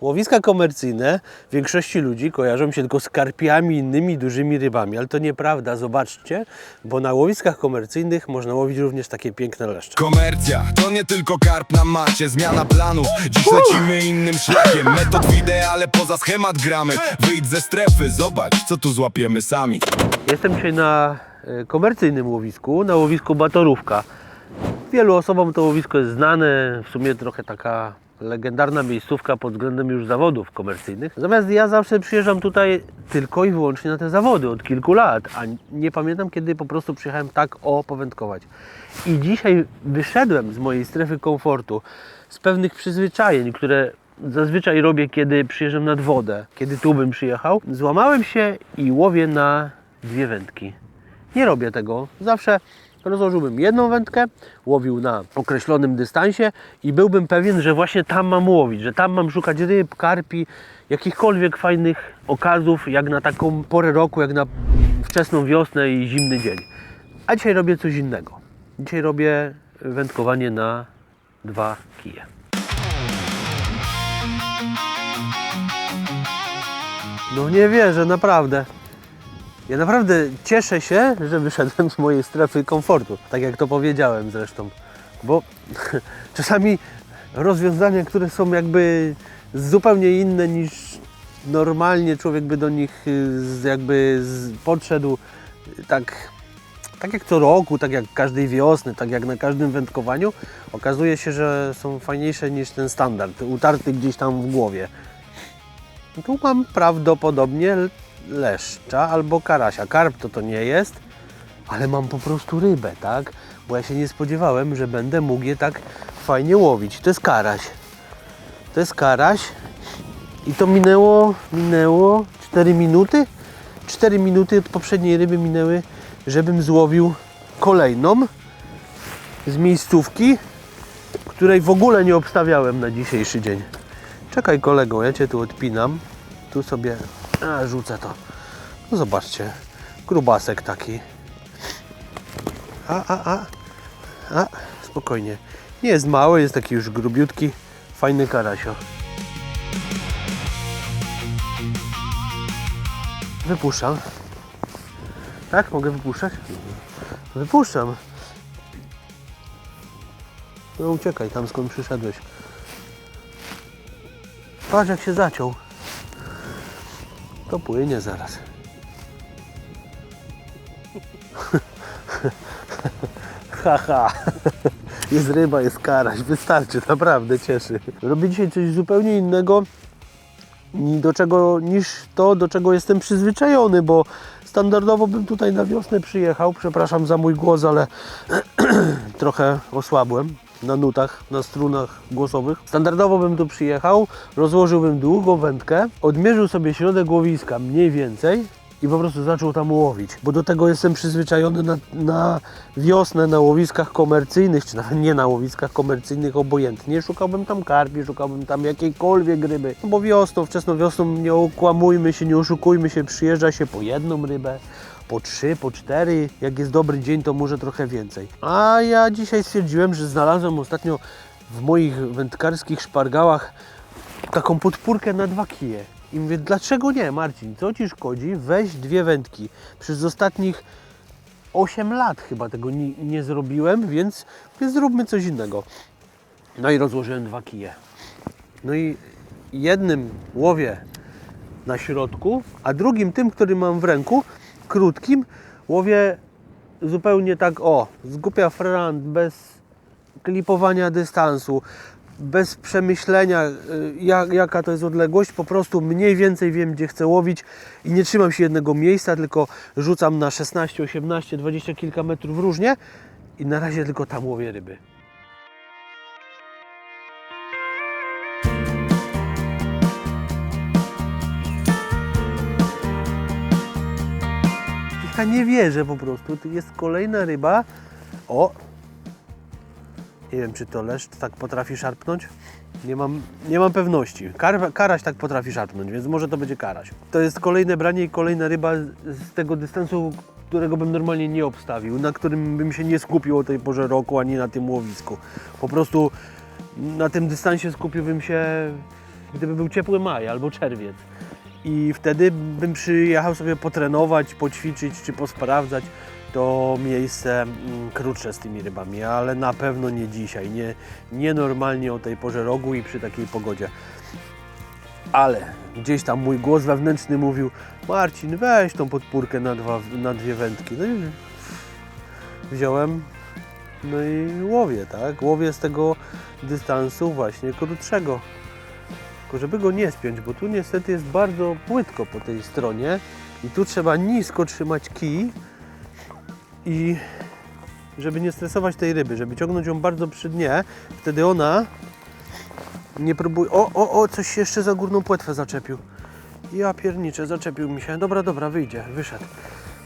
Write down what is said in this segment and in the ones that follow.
Łowiska komercyjne większości ludzi kojarzą się tylko z karpiami i innymi dużymi rybami, ale to nieprawda, zobaczcie, bo na łowiskach komercyjnych można łowić również takie piękne leszcze. Komercja to nie tylko karp na macie, zmiana planów. Dziś lecimy innym szlakiem. Metod w ideale, poza schemat gramy. Wyjdź ze strefy, zobacz co tu złapiemy sami. Jestem dzisiaj na komercyjnym łowisku, na łowisku Batorówka. Wielu osobom to łowisko jest znane, w sumie trochę taka legendarna miejscówka pod względem już zawodów komercyjnych. Natomiast ja zawsze przyjeżdżam tutaj tylko i wyłącznie na te zawody od kilku lat, a nie pamiętam kiedy po prostu przyjechałem tak powędkować. I dzisiaj wyszedłem z mojej strefy komfortu, z pewnych przyzwyczajeń, które zazwyczaj robię, kiedy przyjeżdżam nad wodę, kiedy tu bym przyjechał. Złamałem się i łowię na dwie wędki. Nie robię tego. Zawsze rozłożyłbym jedną wędkę, łowił na określonym dystansie i byłbym pewien, że właśnie tam mam łowić, że tam mam szukać ryb, karpi, jakichkolwiek fajnych okazów, jak na taką porę roku, jak na wczesną wiosnę i zimny dzień. A dzisiaj robię coś innego. Dzisiaj robię wędkowanie na dwa kije. No nie wierzę, naprawdę. Ja naprawdę cieszę się, że wyszedłem z mojej strefy komfortu, tak jak to powiedziałem zresztą, bo czasami rozwiązania, które są jakby zupełnie inne niż normalnie człowiek by do nich podszedł tak jak co roku, tak jak każdej wiosny, tak jak na każdym wędkowaniu, okazuje się, że są fajniejsze niż ten standard, utarty gdzieś tam w głowie. Tu mam prawdopodobnie leszcza albo karasia. Karp to nie jest, ale mam po prostu rybę, tak? Bo ja się nie spodziewałem, że będę mógł je tak fajnie łowić. To jest karaś. To jest karaś i to minęło 4 minuty. 4 minuty od poprzedniej ryby minęły, żebym złowił kolejną z miejscówki, której w ogóle nie obstawiałem na dzisiejszy dzień. Czekaj kolego, ja Cię tu odpinam. Tu sobie rzucę to. No zobaczcie, grubasek taki. Spokojnie. Nie jest mały, jest taki już grubiutki, fajny karasio. Wypuszczam. Tak? Mogę wypuszczać? Wypuszczam. No uciekaj tam skąd przyszedłeś. Patrz jak się zaciął. To płynie zaraz. Haha. Jest ryba, jest karaś. Wystarczy, naprawdę cieszy. Robię dzisiaj coś zupełnie innego niż to, do czego jestem przyzwyczajony, bo standardowo bym tutaj na wiosnę przyjechał. Przepraszam za mój głos, ale trochę osłabłem na nutach, na strunach głosowych. Standardowo bym tu przyjechał, rozłożyłbym długą wędkę, odmierzył sobie środek łowiska mniej więcej i po prostu zaczął tam łowić. Bo do tego jestem przyzwyczajony na wiosnę, na łowiskach komercyjnych, czy nawet nie na łowiskach komercyjnych, obojętnie. Szukałbym tam karpi, szukałbym tam jakiejkolwiek ryby. No bo wiosną, wczesną wiosną, nie okłamujmy się, nie oszukujmy się, przyjeżdża się po jedną rybę, po 3, po 4, jak jest dobry dzień, to może trochę więcej. A ja dzisiaj stwierdziłem, że znalazłem ostatnio w moich wędkarskich szpargałach taką podpórkę na 2 kije. I mówię, dlaczego nie, Marcin, co Ci szkodzi? Weź 2 wędki. Przez ostatnich 8 lat chyba tego nie zrobiłem, więc zróbmy coś innego. No i rozłożyłem 2 kije. No i jednym łowię na środku, a drugim tym, który mam w ręku, krótkim, łowię zupełnie tak z głupia frant, bez klipowania dystansu, bez przemyślenia jaka to jest odległość, po prostu mniej więcej wiem gdzie chcę łowić i nie trzymam się jednego miejsca, tylko rzucam na 16, 18, 20 kilka metrów różnie i na razie tylko tam łowię ryby. Ja nie wierzę po prostu, tu jest kolejna ryba. Nie wiem czy to leszcz tak potrafi szarpnąć. Nie mam pewności. Karaś tak potrafi szarpnąć, więc może to będzie karaś. To jest kolejne branie i kolejna ryba z tego dystansu, którego bym normalnie nie obstawił, na którym bym się nie skupił o tej porze roku, ani na tym łowisku. Po prostu na tym dystansie skupiłbym się gdyby był ciepły maj albo czerwiec. I wtedy bym przyjechał sobie potrenować, poćwiczyć czy posprawdzać to miejsce krótsze z tymi rybami, ale na pewno nie dzisiaj, nie normalnie o tej porze roku i przy takiej pogodzie. Ale gdzieś tam mój głos wewnętrzny mówił: Marcin, weź tą podpórkę na dwie wędki. No i wziąłem, no i łowię, tak? Łowię z tego dystansu właśnie krótszego. Tylko żeby go nie spiąć, bo tu niestety jest bardzo płytko po tej stronie i tu trzeba nisko trzymać kij i żeby nie stresować tej ryby, żeby ciągnąć ją bardzo przy dnie, wtedy ona nie próbuje... O, coś się jeszcze za górną płetwę zaczepił. Ja pierniczę, zaczepił mi się. Dobra, wyszedł.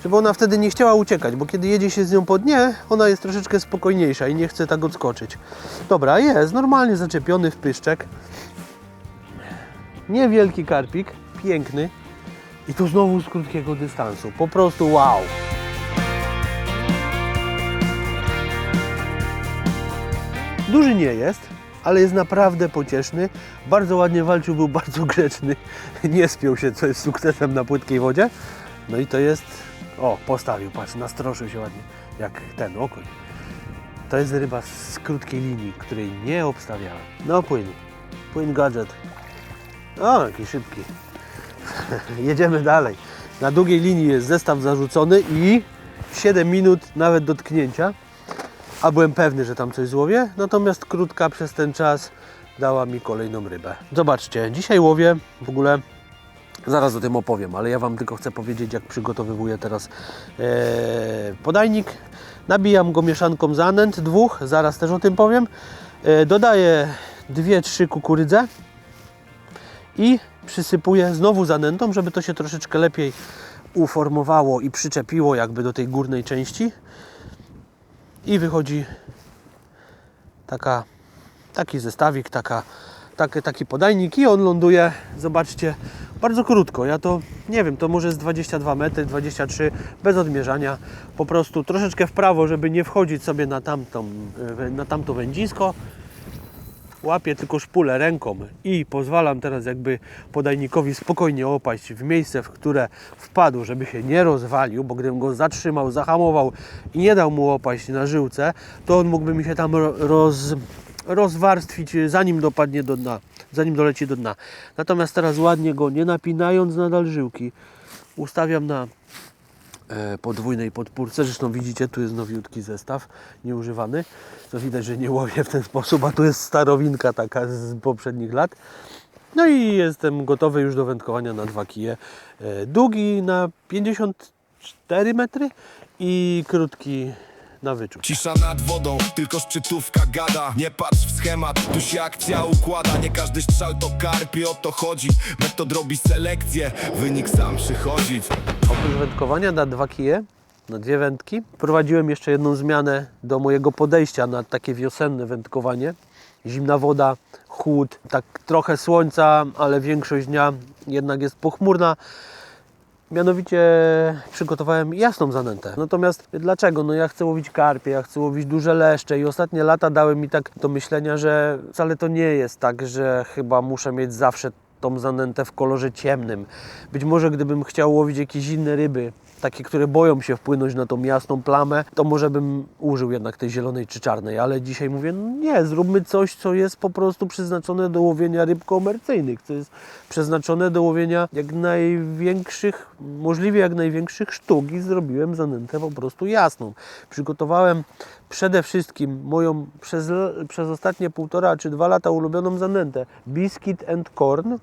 Żeby ona wtedy nie chciała uciekać, bo kiedy jedzie się z nią po dnie, ona jest troszeczkę spokojniejsza i nie chce tak odskoczyć. Dobra, jest normalnie zaczepiony w pyszczek. Niewielki karpik, piękny. I tu znowu z krótkiego dystansu. Po prostu wow! Duży nie jest, ale jest naprawdę pocieszny. Bardzo ładnie walczył, był bardzo grzeczny. Nie spiął się, co jest sukcesem na płytkiej wodzie. No i to jest... O, postawił, patrz, nastroszył się ładnie. Jak ten okoń. To jest ryba z krótkiej linii, której nie obstawiałem. No płyn gadżet. O, jaki szybki. Jedziemy dalej. Na długiej linii jest zestaw zarzucony i 7 minut nawet dotknięcia. A byłem pewny, że tam coś złowię. Natomiast krótka przez ten czas dała mi kolejną rybę. Zobaczcie, dzisiaj łowię w ogóle... Zaraz o tym opowiem, ale ja Wam tylko chcę powiedzieć, jak przygotowywuję teraz podajnik. Nabijam go mieszanką zanęt, zaraz też o tym powiem. Dodaję 2-3 kukurydze i przysypuję znowu zanętą, żeby to się troszeczkę lepiej uformowało i przyczepiło jakby do tej górnej części. I wychodzi taki zestawik, taki podajnik i on ląduje, zobaczcie, bardzo krótko. Ja to, nie wiem, to może z 22 metry, 23, bez odmierzania. Po prostu troszeczkę w prawo, żeby nie wchodzić sobie na tamto wędzisko. Łapię tylko szpulę ręką i pozwalam teraz jakby podajnikowi spokojnie opaść w miejsce, w które wpadł, żeby się nie rozwalił, bo gdybym go zatrzymał, zahamował i nie dał mu opaść na żyłce, to on mógłby mi się tam rozwarstwić, zanim dopadnie do dna, zanim doleci do dna. Natomiast teraz ładnie go, nie napinając nadal żyłki, ustawiam na podwójnej podpórce. Zresztą widzicie, tu jest nowiutki zestaw, nieużywany. To widać, że nie łowię w ten sposób, a tu jest starowinka taka z poprzednich lat. No i jestem gotowy już do wędkowania na 2 kije. Długi na 54 metry i krótki na wyczuć. Cisza nad wodą, tylko szczytówka gada. Nie patrz w schemat, tu się akcja układa. Nie każdy strzał to karp i o to chodzi. Metod robi selekcję, wynik sam przychodzi. Oprócz wędkowania na 2 kije, na 2 wędki, prowadziłem jeszcze jedną zmianę do mojego podejścia na takie wiosenne wędkowanie. Zimna woda, chłód, tak trochę słońca, ale większość dnia jednak jest pochmurna. Mianowicie przygotowałem jasną zanętę. Natomiast dlaczego? No ja chcę łowić karpie, ja chcę łowić duże leszcze i ostatnie lata dały mi tak do myślenia, że wcale to nie jest tak, że chyba muszę mieć zawsze tą zanętę w kolorze ciemnym. Być może gdybym chciał łowić jakieś inne ryby, takie, które boją się wpłynąć na tą jasną plamę, to może bym użył jednak tej zielonej czy czarnej, ale dzisiaj mówię, no nie, zróbmy coś, co jest po prostu przeznaczone do łowienia ryb komercyjnych, co jest przeznaczone do łowienia jak największych, możliwie jak największych sztuk i zrobiłem zanętę po prostu jasną. Przygotowałem przede wszystkim moją przez ostatnie 1,5 czy 2 lata ulubioną zanętę Biscuit and Corn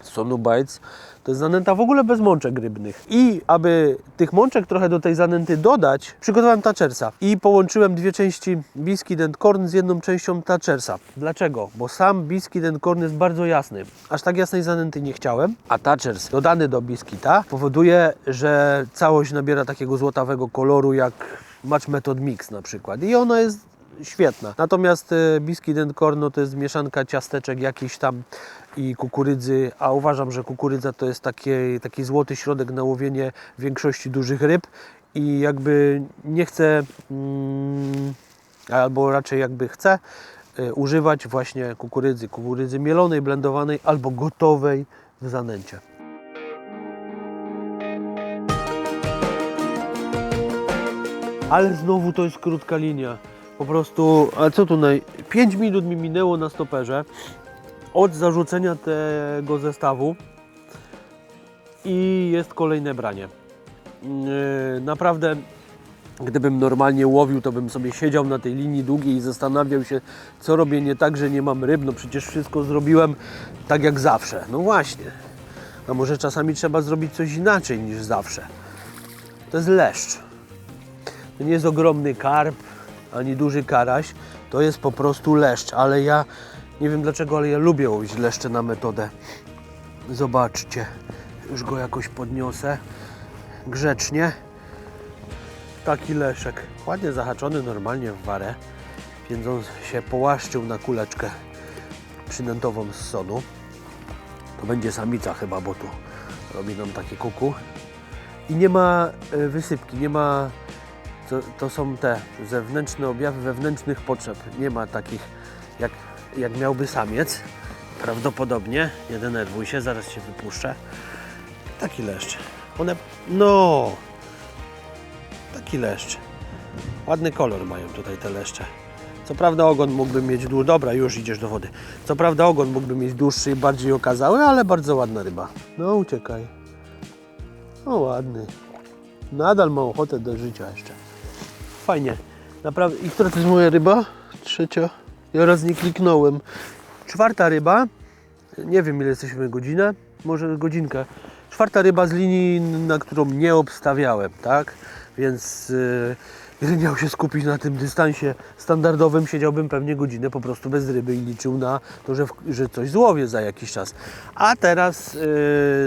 Sonu Bites. To jest zanęta w ogóle bez mączek rybnych. I aby tych mączek trochę do tej zanęty dodać, przygotowałem Thatchersa i połączyłem 2 części Biscuit and Corn z 1 częścią Thatchersa. Dlaczego? Bo sam Biscuit and Corn jest bardzo jasny. Aż tak jasnej zanęty nie chciałem, a Thatchers dodany do Biscuita powoduje, że całość nabiera takiego złotawego koloru jak Match Method Mix na przykład. I ona jest świetna. Natomiast Biscuit and Corn no to jest mieszanka ciasteczek jakiś tam i kukurydzy, a uważam, że kukurydza to jest taki złoty środek na łowienie większości dużych ryb i jakby nie chcę, albo raczej jakby chcę używać właśnie kukurydzy mielonej, blendowanej albo gotowej w zanęcie. Ale znowu to jest krótka linia. Po prostu, a co tu 5 minut mi minęło na stoperze od zarzucenia tego zestawu i jest kolejne branie. Naprawdę, gdybym normalnie łowił, to bym sobie siedział na tej linii długiej i zastanawiał się, co robię nie tak, że nie mam ryb. No przecież wszystko zrobiłem tak jak zawsze. No właśnie. A może czasami trzeba zrobić coś inaczej niż zawsze. To jest leszcz. To nie jest ogromny karp, ani duży karaś. To jest po prostu leszcz. Ale ja nie wiem dlaczego, ale ja lubię łowić leszcze na metodę. Zobaczcie. Już go jakoś podniosę. Grzecznie. Taki leszek. Ładnie zahaczony normalnie w warę. Więc on się połaszczył na kuleczkę przynętową z sodu. To będzie samica chyba, bo tu robi nam takie kuku. I nie ma wysypki, nie ma... To są te zewnętrzne objawy wewnętrznych potrzeb. Nie ma takich jak miałby samiec. Prawdopodobnie. Nie denerwuj się, zaraz się wypuszczę. Taki leszcz. No! Taki leszcz. Ładny kolor mają tutaj te leszcze. Co prawda ogon mógłby mieć dłuższy. Dobra, już idziesz do wody. Co prawda ogon mógłby mieć dłuższy i bardziej okazały, ale bardzo ładna ryba. No uciekaj. No ładny. Nadal ma ochotę do życia jeszcze. Fajnie. Naprawdę. I która to jest moja ryba? Trzecia. Ja raz nie kliknąłem. Czwarta ryba. Nie wiem ile jesteśmy godzinę. Może godzinkę. Czwarta ryba z linii, na którą nie obstawiałem, tak? Więc gdybym miał się skupić na tym dystansie standardowym, siedziałbym pewnie godzinę po prostu bez ryby i liczył na to, że coś złowię za jakiś czas. A teraz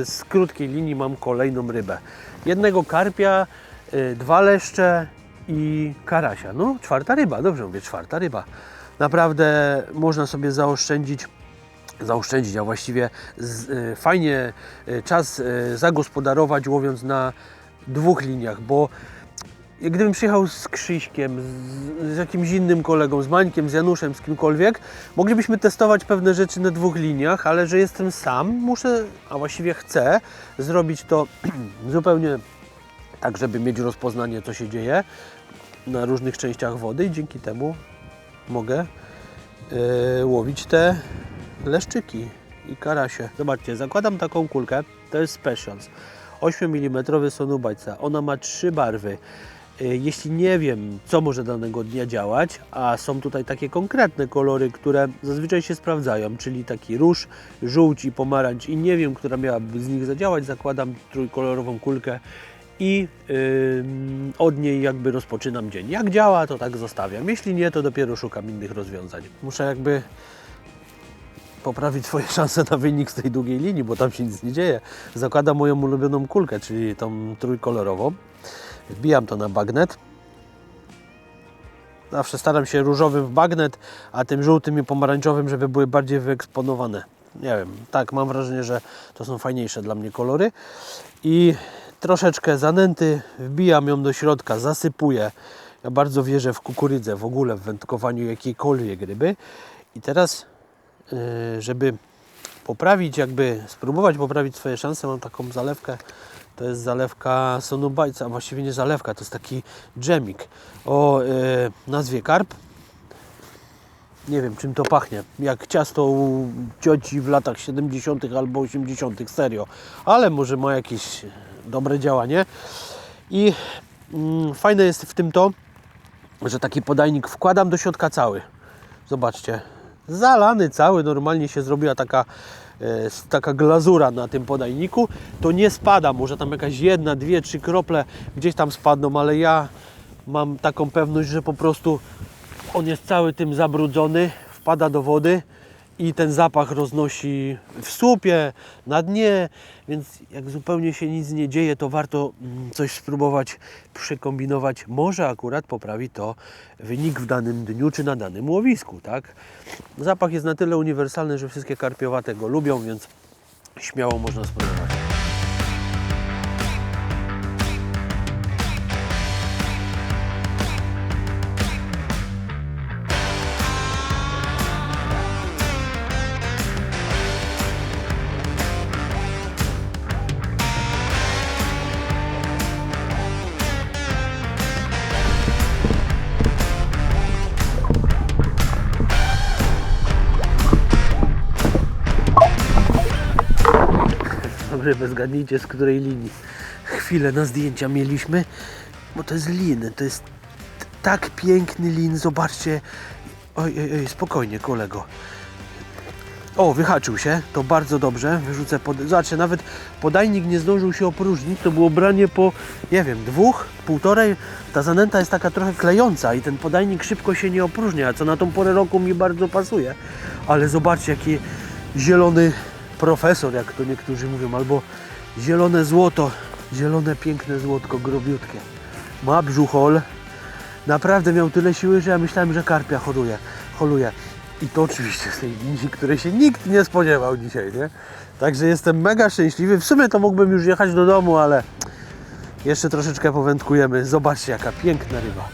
z krótkiej linii mam kolejną rybę. Jednego karpia, 2 leszcze i karasia. No, czwarta ryba, dobrze mówię, czwarta ryba. Naprawdę można sobie zaoszczędzić, a właściwie fajnie czas zagospodarować, łowiąc na 2 liniach, bo gdybym przyjechał z Krzyśkiem, z jakimś innym kolegą, z Mańkiem, z Januszem, z kimkolwiek, moglibyśmy testować pewne rzeczy na 2 liniach, ale że jestem sam, muszę, a właściwie chcę zrobić to zupełnie tak, żeby mieć rozpoznanie, co się dzieje na różnych częściach wody i dzięki temu mogę łowić te leszczyki i karasie. Zobaczcie, zakładam taką kulkę, to jest Specials, 8 mm Sonubajca, ona ma 3 barwy. Jeśli nie wiem, co może danego dnia działać, a są tutaj takie konkretne kolory, które zazwyczaj się sprawdzają, czyli taki róż, żółć i pomarańcz i nie wiem, która miałaby z nich zadziałać, zakładam trójkolorową kulkę i od niej jakby rozpoczynam dzień. Jak działa, to tak zostawiam. Jeśli nie, to dopiero szukam innych rozwiązań. Muszę jakby poprawić swoje szanse na wynik z tej długiej linii, bo tam się nic nie dzieje. Zakładam moją ulubioną kulkę, czyli tą trójkolorową. Wbijam to na bagnet. Zawsze staram się różowym w bagnet, a tym żółtym i pomarańczowym, żeby były bardziej wyeksponowane. Nie wiem, tak, mam wrażenie, że to są fajniejsze dla mnie kolory. I troszeczkę zanęty, wbijam ją do środka, zasypuję. Ja bardzo wierzę w kukurydzę, w ogóle w wędkowaniu jakiejkolwiek ryby. I teraz, żeby poprawić, spróbować poprawić swoje szanse, mam taką zalewkę. To jest zalewka Sonubajca, a właściwie nie zalewka, to jest taki dżemik o nazwie karp. Nie wiem, czym to pachnie, jak ciasto u cioci w latach 70. albo 80., serio, ale może ma jakieś dobre działanie. I fajne jest w tym to, że taki podajnik wkładam do środka cały. Zobaczcie, zalany cały, normalnie się zrobiła taka glazura na tym podajniku, to nie spada, może tam jakaś 1, 2, 3 krople gdzieś tam spadną, ale ja mam taką pewność, że po prostu on jest cały tym zabrudzony, wpada do wody i ten zapach roznosi w słupie, na dnie, więc jak zupełnie się nic nie dzieje, to warto coś spróbować przekombinować. Może akurat poprawi to wynik w danym dniu czy na danym łowisku, tak? Zapach jest na tyle uniwersalny, że wszystkie karpiowate go lubią, więc śmiało można spróbować. tą rybę, zgadnijcie z której linii. Chwilę na zdjęcia mieliśmy, bo to jest lin, to jest tak piękny lin, zobaczcie. Oj, spokojnie kolego. O, wyhaczył się, to bardzo dobrze, wyrzucę zobaczcie, nawet podajnik nie zdążył się opróżnić, to było branie po, nie wiem, 2, 1,5, ta zanęta jest taka trochę klejąca i ten podajnik szybko się nie opróżnia, co na tą porę roku mi bardzo pasuje, ale zobaczcie jaki zielony profesor, jak to niektórzy mówią, albo zielone złoto, zielone piękne złotko, grobiutkie, ma brzuchol, naprawdę miał tyle siły, że ja myślałem, że karpia holuje. I to oczywiście z tej linii, której się nikt nie spodziewał dzisiaj, nie? Także jestem mega szczęśliwy. W sumie to mógłbym już jechać do domu, ale jeszcze troszeczkę powędkujemy. Zobaczcie, jaka piękna ryba.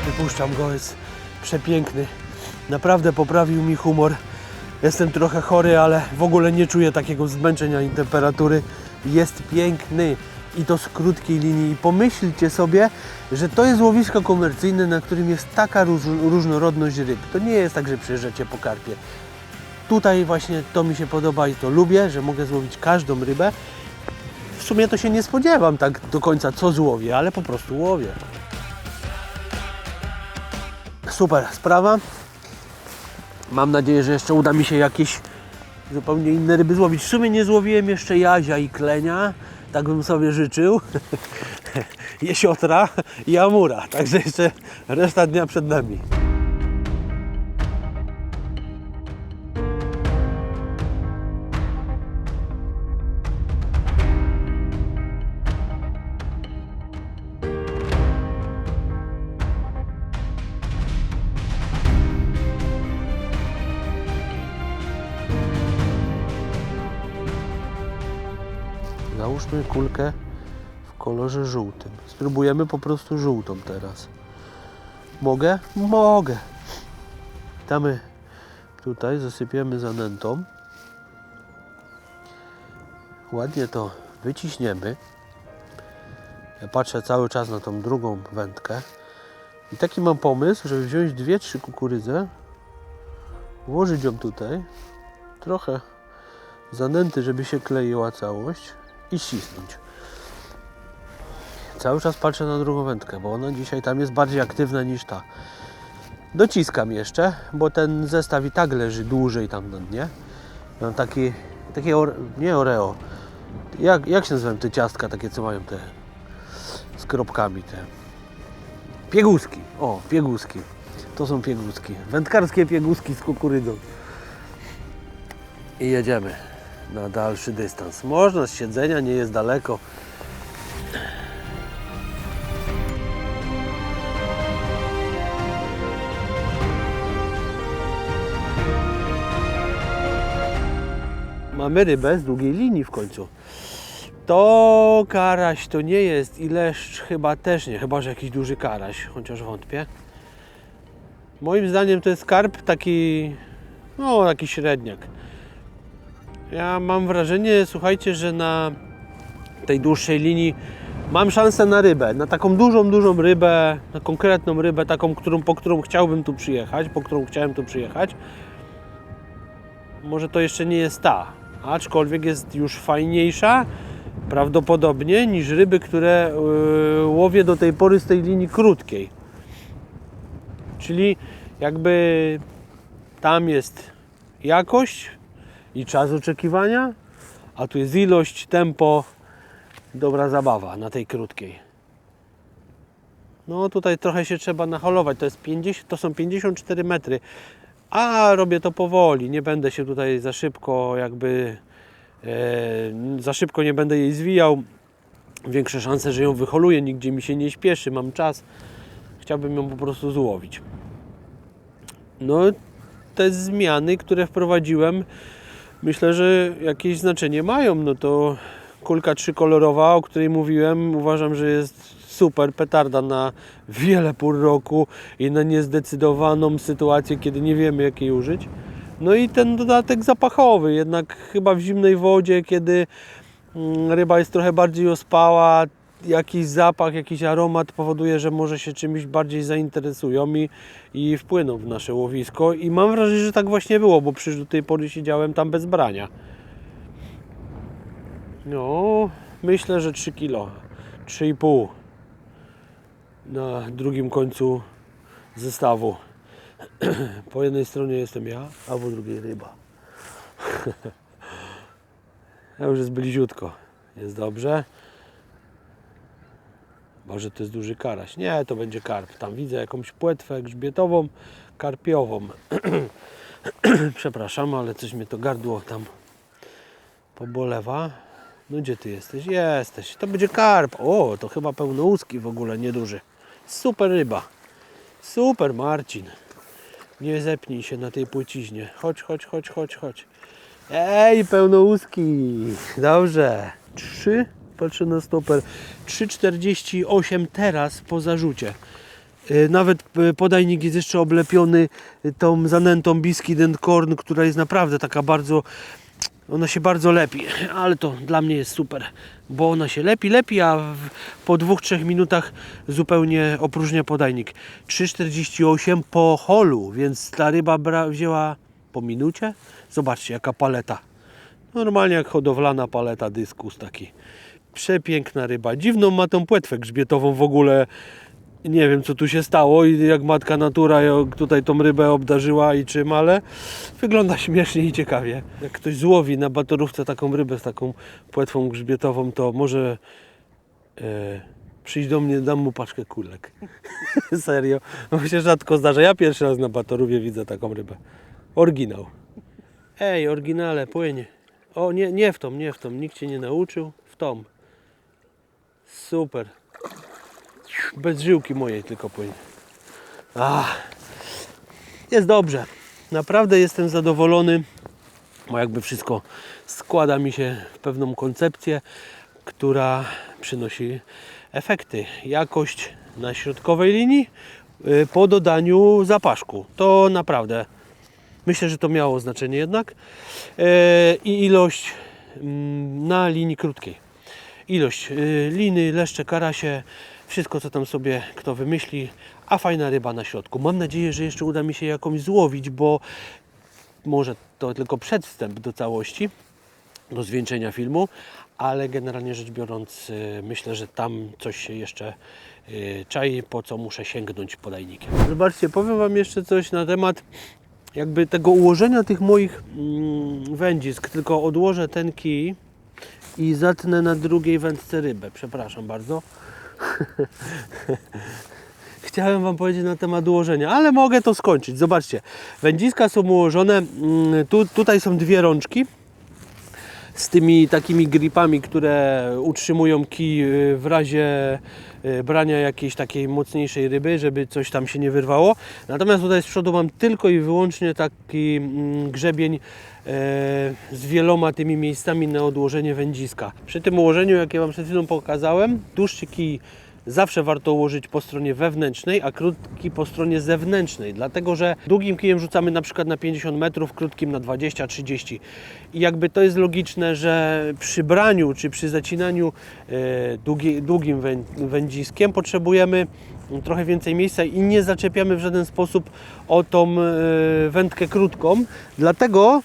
Wypuszczam go, jest przepiękny. Naprawdę poprawił mi humor. Jestem trochę chory, ale w ogóle nie czuję takiego zmęczenia ani temperatury. Jest piękny i to z krótkiej linii. I pomyślcie sobie, że to jest łowisko komercyjne, na którym jest taka różnorodność ryb. To nie jest tak, że przyjeżdżacie po karpie. Tutaj właśnie to mi się podoba i to lubię, że mogę złowić każdą rybę. W sumie to się nie spodziewam tak do końca, co złowię, ale po prostu łowię. Super sprawa. Mam nadzieję, że jeszcze uda mi się jakieś zupełnie inne ryby złowić. W sumie nie złowiłem jeszcze jazia i klenia. Tak bym sobie życzył. Jesiotra i amura. Także jeszcze reszta dnia przed nami. Załóżmy kulkę w kolorze żółtym. Spróbujemy po prostu żółtą teraz. Mogę? Mogę. Damy tutaj, zasypiemy zanętą. Ładnie to wyciśniemy. Ja patrzę cały czas na tą drugą wędkę. I taki mam pomysł, żeby wziąć 2-3 kukurydze, włożyć ją tutaj, trochę zanęty, żeby się kleiła całość i ścisnąć. Cały czas patrzę na drugą wędkę, bo ona dzisiaj tam jest bardziej aktywna niż ta. Dociskam jeszcze, bo ten zestaw i tak leży dłużej tam na dnie. Mam takie nie Oreo. Jak się nazywają te ciastka takie, co mają te z kropkami, te pieguski. O, pieguski. To są pieguski. Wędkarskie pieguski z kukurydzą. I jedziemy na dalszy dystans. Można z siedzenia, nie jest daleko. Mamy rybę z długiej linii w końcu. To karaś to nie jest i leszcz chyba też nie, chyba że jakiś duży karaś, chociaż wątpię. Moim zdaniem to jest karp taki, no taki średniak. Ja mam wrażenie, słuchajcie, że na tej dłuższej linii mam szansę na rybę, na taką dużą rybę, na konkretną rybę, taką, po którą chciałbym tu przyjechać, po którą chciałem tu przyjechać. Może to jeszcze nie jest ta, aczkolwiek jest już fajniejsza prawdopodobnie niż ryby, które łowię do tej pory z tej linii krótkiej. Czyli jakby tam jest jakość i czas oczekiwania, a tu jest ilość, tempo, dobra zabawa na tej krótkiej. No tutaj trochę się trzeba nacholować, to są 54 metry, a robię to powoli, nie będę się tutaj za szybko za szybko nie będę jej zwijał. Większe szanse, że ją wyholuję, nigdzie mi się nie śpieszy, mam czas. Chciałbym ją po prostu złowić. No te zmiany, które wprowadziłem, myślę, że jakieś znaczenie mają. No to kulka trzykolorowa, o której mówiłem, uważam, że jest super, petarda na wiele pór roku i na niezdecydowaną sytuację, kiedy nie wiemy, jak jej użyć. No i ten dodatek zapachowy, jednak chyba w zimnej wodzie, kiedy ryba jest trochę bardziej ospała, jakiś zapach, jakiś aromat powoduje, że może się czymś bardziej zainteresują i wpłyną w nasze łowisko. I mam wrażenie, że tak właśnie było, bo przecież do tej pory siedziałem tam bez brania. No, myślę, że 3 kg, 3,5 na drugim końcu zestawu. Po jednej stronie jestem ja, a po drugiej ryba. A już jest bliziutko. Jest dobrze. Może to jest duży karaś. Nie, to będzie karp. Tam widzę jakąś płetwę grzbietową, karpiową. Przepraszam, ale coś mnie to gardło tam pobolewa. No gdzie ty jesteś? Jesteś. To będzie karp. O, to chyba pełnołuski w ogóle, nieduży. Super ryba. Super, Marcin. Nie zepnij się na tej płyciźnie. Chodź, chodź, chodź, chodź, chodź. Ej, pełnołuski. Dobrze. 3, patrzę na stoper. 3,48 teraz po zarzucie. Nawet podajnik jest jeszcze oblepiony tą zanętą Biscuit and Corn, która jest naprawdę taka bardzo... Ona się bardzo lepi, ale to dla mnie jest super, bo ona się lepi, a po 2-3 minutach zupełnie opróżnia podajnik. 3,48 po holu, więc ta ryba wzięła po minucie. Zobaczcie, jaka paleta. Normalnie jak hodowlana paleta dyskus taki. Przepiękna ryba. Dziwną ma tą płetwę grzbietową w ogóle. Nie wiem, co tu się stało i jak matka natura tutaj tą rybę obdarzyła i czym, ale wygląda śmiesznie i ciekawie. Jak ktoś złowi na batorówce taką rybę z taką płetwą grzbietową, to może przyjść do mnie, dam mu paczkę kulek. Serio, bo się rzadko zdarza. Ja pierwszy raz na batorówie widzę taką rybę. Oryginał. Ej, oryginale, płynie. O, nie w tą, nikt cię nie nauczył. W tą. Super. Bez żyłki mojej tylko płynie. Jest dobrze. Naprawdę jestem zadowolony, bo jakby wszystko składa mi się w pewną koncepcję, która przynosi efekty. Jakość na środkowej linii po dodaniu zapaszku. To naprawdę myślę, że to miało znaczenie jednak. I ilość na linii krótkiej. Ilość liny, leszcze, karasie, wszystko co tam sobie kto wymyśli, a fajna ryba na środku. Mam nadzieję, że jeszcze uda mi się jakąś złowić, bo może to tylko przedwstęp do całości, do zwieńczenia filmu, ale generalnie rzecz biorąc myślę, że tam coś się jeszcze czai, po co muszę sięgnąć podajnikiem. Zobaczcie, powiem Wam jeszcze coś na temat jakby tego ułożenia tych moich wędzisk, tylko odłożę ten kij i zatnę na drugiej wędce rybę. Przepraszam bardzo. Chciałem Wam powiedzieć na temat ułożenia, ale mogę to skończyć. Zobaczcie, wędziska są ułożone, tutaj są dwie rączki z tymi takimi gripami, które utrzymują kij w razie brania jakiejś takiej mocniejszej ryby, żeby coś tam się nie wyrwało. Natomiast tutaj z przodu mam tylko i wyłącznie taki grzebień z wieloma tymi miejscami na odłożenie wędziska. Przy tym ułożeniu, jakie Wam przed chwilą pokazałem, dłuższy kij zawsze warto ułożyć po stronie wewnętrznej, a krótki po stronie zewnętrznej, dlatego że długim kijem rzucamy na przykład na 50 metrów, krótkim na 20-30 i jakby to jest logiczne, że przy braniu czy przy zacinaniu długim wędziskiem potrzebujemy trochę więcej miejsca i nie zaczepiamy w żaden sposób o tą wędkę krótką, dlatego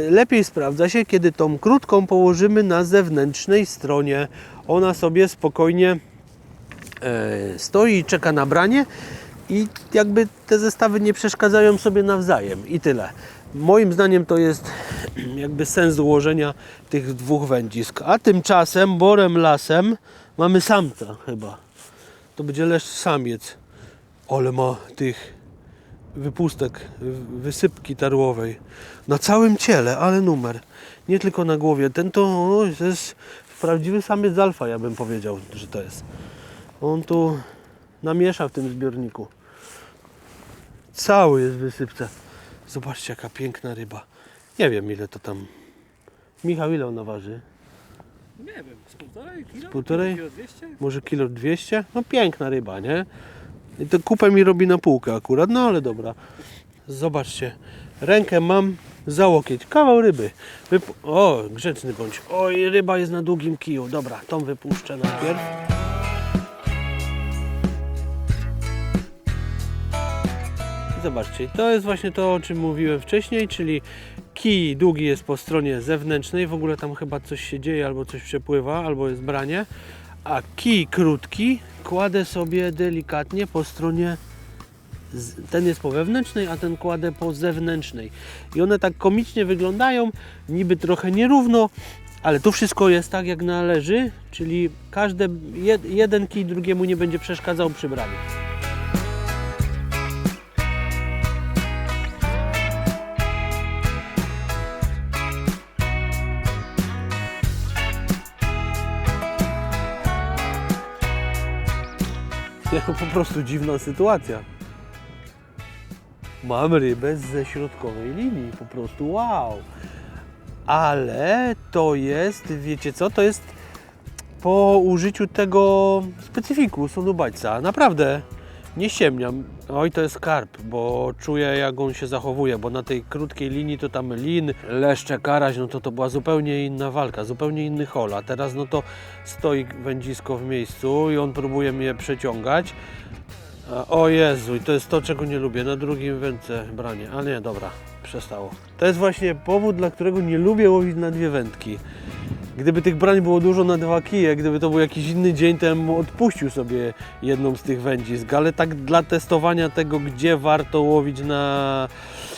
lepiej sprawdza się, kiedy tą krótką położymy na zewnętrznej stronie. Ona sobie spokojnie stoi i czeka na branie i jakby te zestawy nie przeszkadzają sobie nawzajem i tyle. Moim zdaniem to jest jakby sens ułożenia tych dwóch wędzisk. A tymczasem borem lasem mamy samca chyba. To będzie leszcz samiec. Ale ma tych wypustek, wysypki tarłowej na całym ciele, ale numer. Nie tylko na głowie. Ten to jest prawdziwy samiec alfa, ja bym powiedział, że to jest. On tu namiesza w tym zbiorniku. Cały jest w wysypce. Zobaczcie, jaka piękna ryba. Nie wiem, ile to tam... Michał, ile ona waży? Nie wiem, z 1,5 kilo? Z 1,5? Kilo 200? Może kilo 200? No piękna ryba, nie? I to kupę mi robi na półkę akurat, no ale dobra. Zobaczcie, Rękę mam za łokieć. Kawał ryby. O, grzeczny bądź. Oj, ryba jest na długim kiju. Dobra, tą wypuszczę najpierw. I zobaczcie, to jest właśnie to, o czym mówiłem wcześniej, czyli kij długi jest po stronie zewnętrznej. W ogóle tam chyba coś się dzieje, albo coś przepływa, albo jest branie. A kij krótki kładę sobie delikatnie po stronie, ten jest po wewnętrznej, a ten kładę po zewnętrznej. I one tak komicznie wyglądają, niby trochę nierówno, ale tu wszystko jest tak jak należy, czyli jeden kij drugiemu nie będzie przeszkadzał przy braniu. Po prostu dziwna sytuacja. Mam rybę ze środkowej linii, po prostu wow. Ale to jest, wiecie co, to jest po użyciu tego specyfiku sonubajca. Naprawdę, nie ściemniam. Oj, to jest karp, bo czuję jak on się zachowuje, bo na tej krótkiej linii to tam lin, leszcze, karaś, no to była zupełnie inna walka, zupełnie inny hol. A teraz no to stoi wędzisko w miejscu i on próbuje mnie przeciągać. O Jezu, i to jest to, czego nie lubię, na drugim wędce branie, ale nie, dobra, przestało. To jest właśnie powód, dla którego nie lubię łowić na dwie wędki. Gdyby tych brań było dużo na dwa kije, gdyby to był jakiś inny dzień, to bym odpuścił sobie jedną z tych wędzisk, ale tak dla testowania tego, gdzie warto łowić na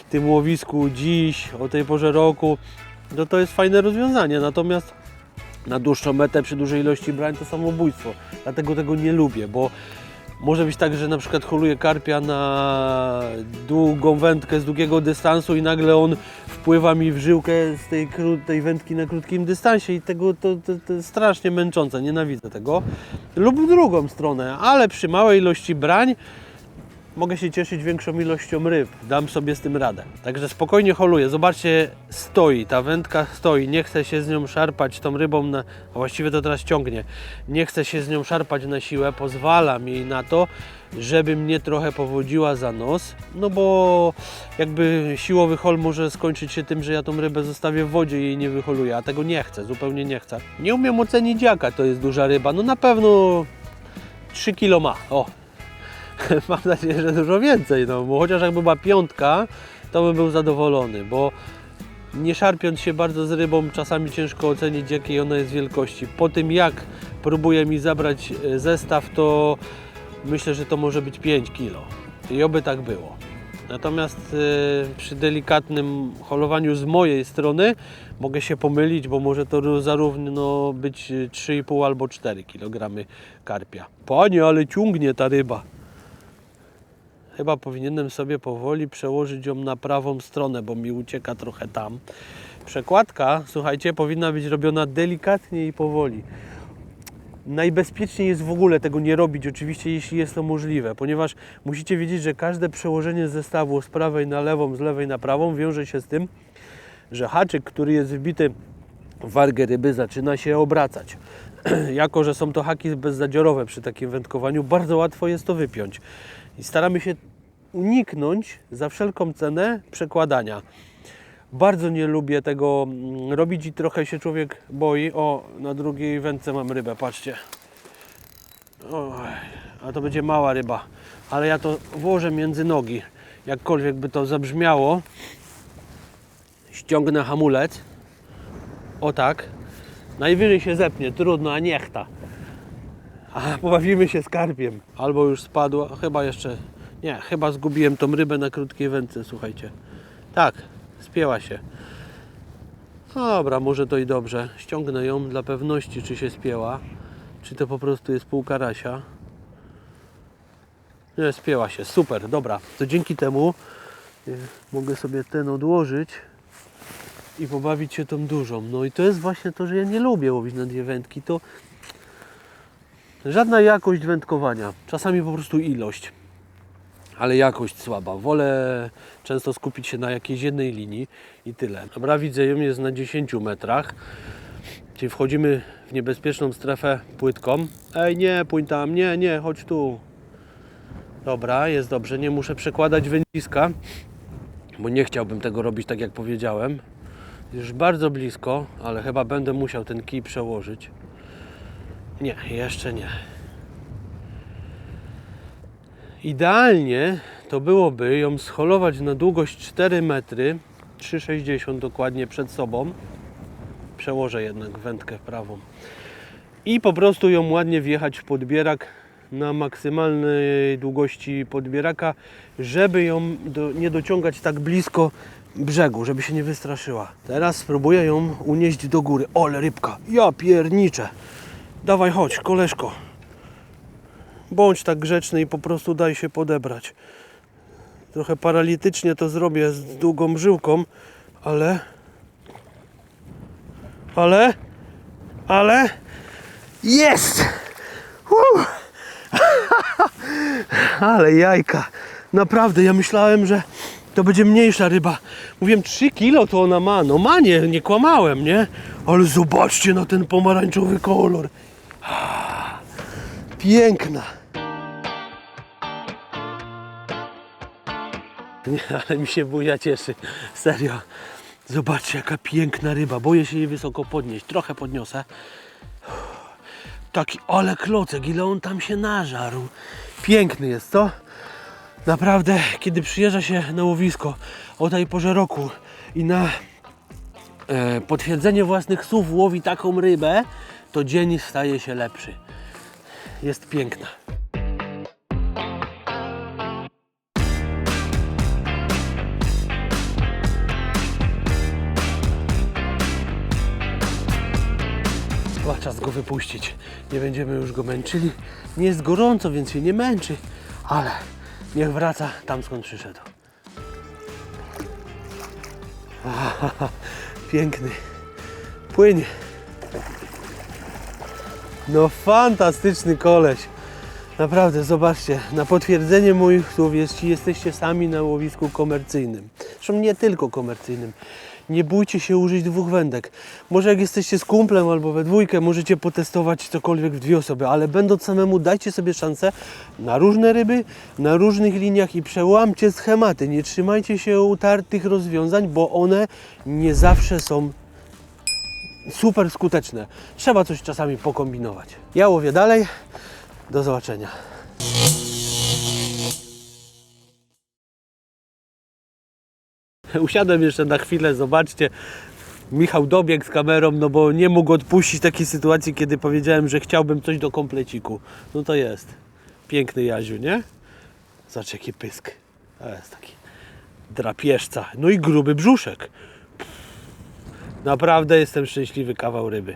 tym łowisku dziś, o tej porze roku, to jest fajne rozwiązanie, natomiast na dłuższą metę, przy dużej ilości brań to samobójstwo, dlatego tego nie lubię, bo może być tak, że na przykład holuję karpia na długą wędkę z długiego dystansu i nagle on wpływa mi w żyłkę z tej wędki na krótkim dystansie i tego to jest strasznie męczące, nienawidzę tego. Lub w drugą stronę, ale przy małej ilości brań mogę się cieszyć większą ilością ryb, dam sobie z tym radę. Także spokojnie holuję, zobaczcie, stoi, ta wędka stoi, nie chcę się z nią szarpać tą rybą, a właściwie to teraz ciągnie, nie chcę się z nią szarpać na siłę, pozwalam jej na to, żeby mnie trochę powodziła za nos, no bo jakby siłowy hol może skończyć się tym, że ja tą rybę zostawię w wodzie i jej nie wyholuję, a tego nie chcę, zupełnie nie chcę. Nie umiem ocenić, jaka to jest duża ryba, no na pewno 3 kilo ma, o. Mam nadzieję, że dużo więcej, no bo chociaż jakby była piątka, to bym był zadowolony, bo nie szarpiąc się bardzo z rybą, czasami ciężko ocenić, jakiej ona jest wielkości. Po tym jak próbuje mi zabrać zestaw, to myślę, że to może być 5 kg i oby tak było. Natomiast przy delikatnym holowaniu z mojej strony mogę się pomylić, bo może to zarówno być 3,5 albo 4 kg karpia. Panie, ale ciągnie ta ryba. Chyba powinienem sobie powoli przełożyć ją na prawą stronę, bo mi ucieka trochę tam. Przekładka, słuchajcie, powinna być robiona delikatnie i powoli. Najbezpieczniej jest w ogóle tego nie robić, oczywiście, jeśli jest to możliwe, ponieważ musicie wiedzieć, że każde przełożenie zestawu z prawej na lewą, z lewej na prawą wiąże się z tym, że haczyk, który jest wbity w wargę ryby, zaczyna się obracać. Jako że są to haki bezzadziorowe przy takim wędkowaniu, bardzo łatwo jest to wypiąć. I staramy się uniknąć za wszelką cenę przekładania. Bardzo nie lubię tego robić i trochę się człowiek boi. O, na drugiej wędce mam rybę, patrzcie. Oj, a to będzie mała ryba, ale ja to włożę między nogi. Jakkolwiek by to zabrzmiało, ściągnę hamulec. O tak. Najwyżej się zepnie, trudno, a niechta. A pobawimy się z karpiem. Albo już spadła, chyba jeszcze... Nie, chyba zgubiłem tą rybę na krótkiej wędce, słuchajcie. Tak, spięła się. Dobra, może to i dobrze. Ściągnę ją dla pewności, czy się spięła. Czy to po prostu jest pół karasia. Nie, spięła się, super, dobra. To dzięki temu mogę sobie ten odłożyć i pobawić się tą dużą. No i to jest właśnie to, że ja nie lubię łowić na dwie wędki. To żadna jakość wędkowania, czasami po prostu ilość, ale jakość słaba. Wolę często skupić się na jakiejś jednej linii i tyle. Dobra, widzę ją, jest na 10 metrach, czyli wchodzimy w niebezpieczną strefę płytką. Ej, nie, płyń tam, nie, chodź tu. Dobra, jest dobrze, nie muszę przekładać wędziska, bo nie chciałbym tego robić tak jak powiedziałem. Już bardzo blisko, ale chyba będę musiał ten kij przełożyć. Nie, jeszcze nie. Idealnie to byłoby ją scholować na długość 4 metry, 3,60 dokładnie przed sobą. Przełożę jednak wędkę prawą. I po prostu ją ładnie wjechać w podbierak na maksymalnej długości podbieraka, żeby ją nie dociągać tak blisko brzegu, żeby się nie wystraszyła. Teraz spróbuję ją unieść do góry. Ole rybka, ja pierniczę. Dawaj, chodź, koleżko. Bądź tak grzeczny i po prostu daj się podebrać. Trochę paralitycznie to zrobię z długą żyłką, ale jest! Ale jajka. Naprawdę, ja myślałem, że to będzie mniejsza ryba. Mówiłem, 3 kilo to ona ma. No ma, nie kłamałem, nie? Ale zobaczcie na ten pomarańczowy kolor. Piękna. Nie, ale mi się buzia cieszy. Serio. Zobaczcie, jaka piękna ryba. Boję się jej wysoko podnieść. Trochę podniosę. Taki, ale klocek, ile on tam się nażarł. Piękny jest, co? Naprawdę, kiedy przyjeżdża się na łowisko o tej porze roku i na potwierdzenie własnych słów łowi taką rybę, to dzień staje się lepszy. Jest piękna. Chyba czas go wypuścić. Nie będziemy już go męczyli. Nie jest gorąco, więc się nie męczy, ale niech wraca tam, skąd przyszedł. Piękny. Płynie. No fantastyczny koleś. Naprawdę, zobaczcie, na potwierdzenie moich słów, jeśli jesteście sami na łowisku komercyjnym, zresztą nie tylko komercyjnym, nie bójcie się użyć 2 wędek. Może jak jesteście z kumplem albo we dwójkę, możecie potestować cokolwiek w 2 osoby, ale będąc samemu, dajcie sobie szansę na różne ryby, na różnych liniach i przełamcie schematy. Nie trzymajcie się utartych rozwiązań, bo one nie zawsze są super skuteczne. Trzeba coś czasami pokombinować. Ja łowię dalej. Do zobaczenia. Usiadłem jeszcze na chwilę, zobaczcie. Michał dobiegł z kamerą, no bo nie mógł odpuścić takiej sytuacji, kiedy powiedziałem, że chciałbym coś do kompleciku. No to jest. Piękny Jaziu, nie? Zobacz jaki pysk. To jest taki drapieżca. No i gruby brzuszek. Naprawdę jestem szczęśliwy, kawał ryby.